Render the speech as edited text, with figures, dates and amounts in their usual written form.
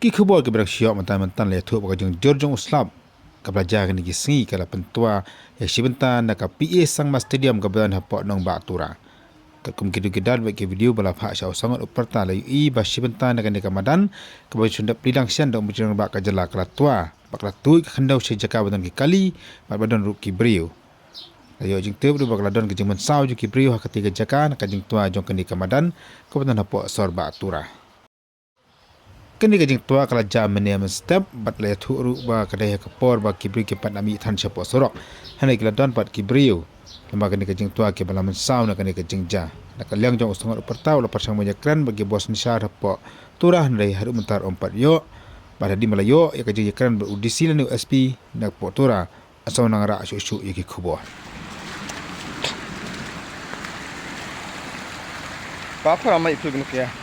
ki khubor ke berak syok mantan le thu ba jeng jorjong uslap ka belajar ni gisingi kala pentua ya sibentan na ka PA Sangma Stadium ka badan hapok nong ba tura ka kum kidu gedal ba ke video bala pha sya sangat uperta la i ba sibentan na ka ni kamadan ka ba sundap lidang sian dong bujang ba ka jala kala tua bakla tu ka khandau se jaka badan ki kali ba badan ru ki brio ayo jing teu du bakla don ke jeng mensau ju ki brio ha ketiga jaka na ka jeng tua jong ka ni kamadan ka badan hapok sor ba tura kini ka jing tua kala jam mene step bat le thu ru ba kadai ka por ba kibri ke pat ami than chapo sorok hanai kala don pat kibrio lama kini ka jing tua ke bala mensau na kini ka jing ja na ka liang jong usong pertau la pasang moja kran bagi bos nisar hapo turah ndai haru mentar ompat yo pada di malayo ya ka jing kran berudisi la ni SP na po tura asau nang ra su yaki khubor Papa ramai itu gini ya.